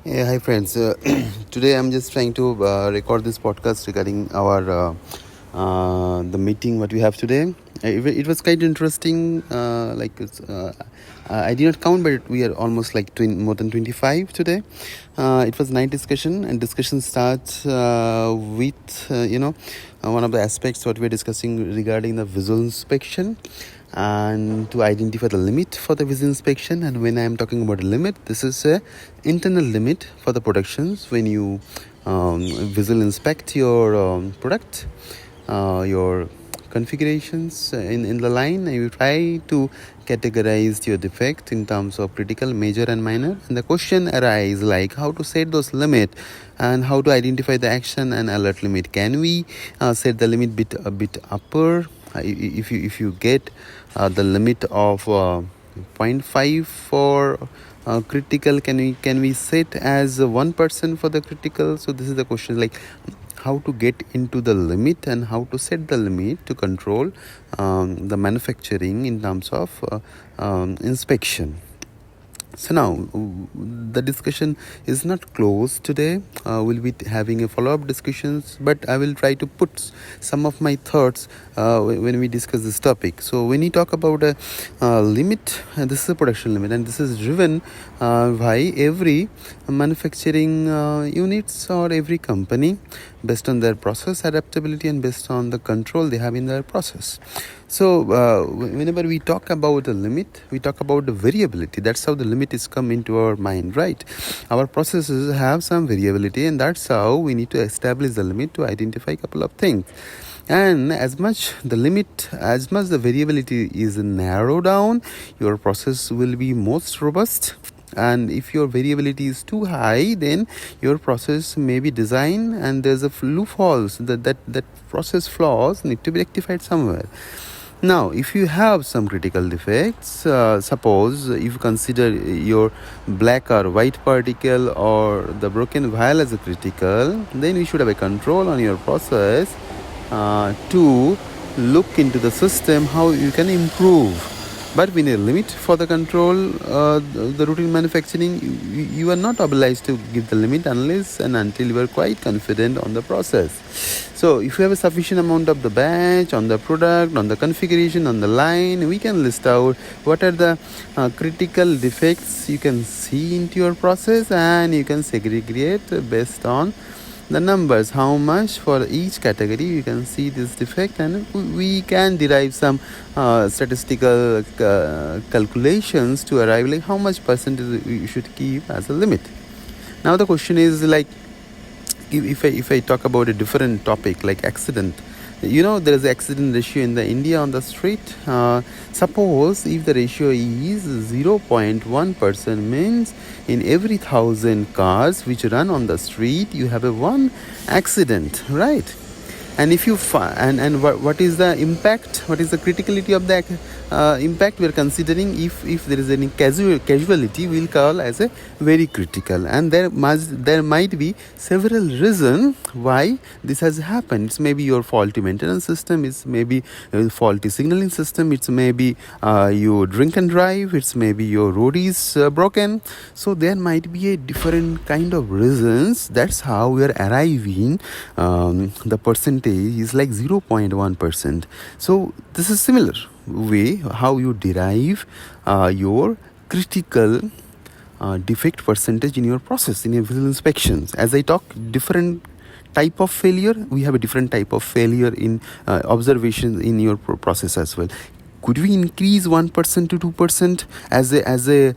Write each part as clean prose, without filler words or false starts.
Yeah, hi friends. Today I'm just trying to record this podcast regarding our the meeting what we have today. It was quite interesting. I did not count, but we are almost like more than 25 today. It was night discussion, and discussion starts with one of the aspects what we're discussing regarding the visual inspection and to identify the limit for the visual inspection. And when I am talking about a limit, this is a internal limit for the productions. When you visual inspect your product, your configurations in the line, and you try to categorize your defect in terms of critical, major and minor, and the question arises like how to set those limit and how to identify the action and alert limit. Can we set the limit a bit upper? If you get the limit of 0.5 for critical, can we set as 1% for the critical? So this is the question, like how to get into the limit and how to set the limit to control the manufacturing in terms of inspection. So now the discussion is not closed today. We'll be having a follow-up discussions, but I will try to put some of my thoughts when we discuss this topic. So when you talk about a limit, this is a production limit, and this is driven by every manufacturing units or every company based on their process adaptability and based on the control they have in their process. So whenever we talk about the limit, we talk about the variability. That's how the limit is come into our mind, right? Our processes have some variability, and that's how we need to establish the limit to identify a couple of things. And as much the variability is narrowed down, your process will be most robust. And if your variability is too high, then your process may be designed and there's a loopholes that process flaws need to be rectified somewhere. Now, if you have some critical defects, suppose if you consider your black or white particle or the broken vial as a critical, then you should have a control on your process to look into the system how you can improve. But we need a limit for the control, the routine manufacturing. You are not obliged to give the limit unless and until you are quite confident on the process. So if you have a sufficient amount of the batch, on the product, on the configuration, on the line, we can list out what are the critical defects you can see into your process, and you can segregate based on the numbers, how much for each category you can see this defect, and we can derive some statistical calculations to arrive like how much percentage you should keep as a limit. Now the question is like, if I talk about a different topic like accident, there is accident ratio in the India on the street. Suppose if the ratio is 0.1%, means in every 1,000 cars which run on the street, you have a one accident, right? And if you what is the impact? What is the criticality of the impact we are considering? If there is any casualty, we'll call as a very critical. And there might be several reasons why this has happened. It's maybe your faulty maintenance system. It's maybe faulty signaling system. It's maybe you drink and drive. It's maybe your road is broken. So there might be a different kind of reasons. That's how we are arriving the percentage is like 0.1%. So this is similar way how you derive your critical defect percentage in your process in your visual inspections. As I talk, different type of failure, we have a different type of failure in observation in your process as well. Could we increase 1% to 2% as a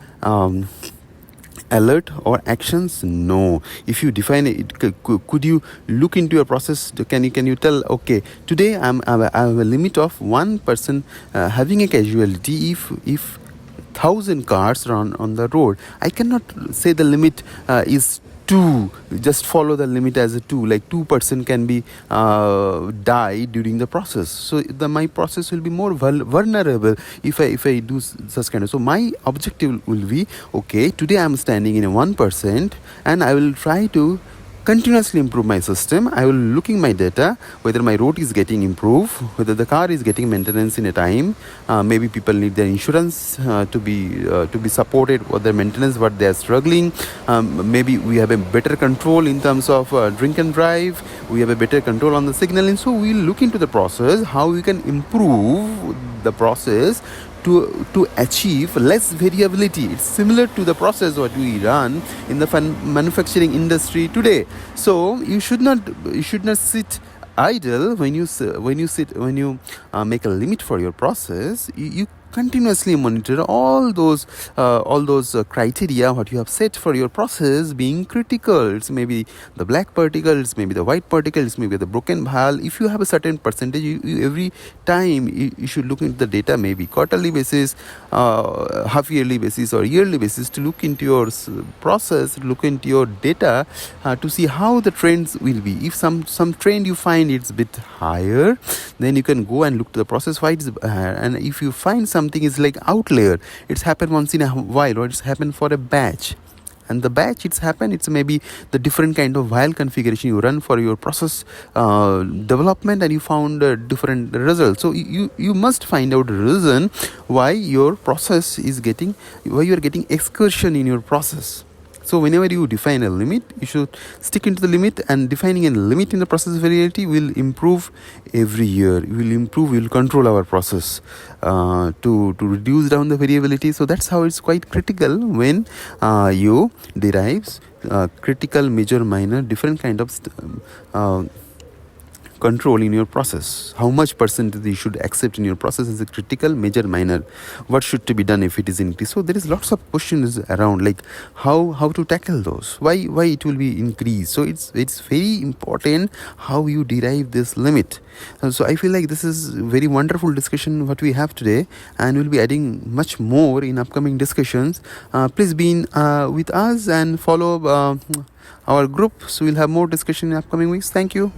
alert or actions? No. If you define it, could you look into your process? Can you tell, okay, today I have a limit of 1% having a casualty if 1,000 cars run on the road. I cannot say the limit is 2, just follow the limit as a 2, like 2% can be die during the process. So my process will be more vulnerable if I do such kind of. So my objective will be, okay, today I'm standing in a 1% and I will try to continuously improve my system. I will looking my data, whether my road is getting improved, whether the car is getting maintenance in a time. Maybe people need their insurance to be supported for their maintenance, what they are struggling. Maybe we have a better control in terms of drink and drive. We have a better control on the signaling. So we'll look into the process, how we can improve the process to achieve less variability. It's similar to the process what we run in the manufacturing industry today. So you should not sit idle when you make a limit for your process. You continuously monitor all those criteria what you have set for your process being critical. It's maybe the black particles, maybe the white particles, maybe the broken vial. If you have a certain percentage, you every time you should look into the data, maybe quarterly basis, half yearly basis or yearly basis, to look into your process, look into your data, to see how the trends will be. If some trend you find it's a bit higher, then you can go and look to the process why it's higher. And if you find something is like outlier, it's happened once in a while, or it's happened for a batch, and the batch it's happened, it's maybe the different kind of vial configuration you run for your process development, and you found different results. So you must find out the reason why your process is getting, why you are getting excursion in your process. So whenever you define a limit, you should stick into the limit, and defining a limit in the process variability will improve every year. You will control our process to reduce down the variability. So that's how it's quite critical when you derives critical, major, minor, different kind of control in your process. How much percentage you should accept in your process is a critical, major, minor. What should to be done if it is increased? So there is lots of questions around, like how to tackle those. Why it will be increased? So it's very important how you derive this limit. So I feel like this is very wonderful discussion what we have today, and we'll be adding much more in upcoming discussions. Please be in with us and follow our group. So we'll have more discussion in upcoming weeks. Thank you.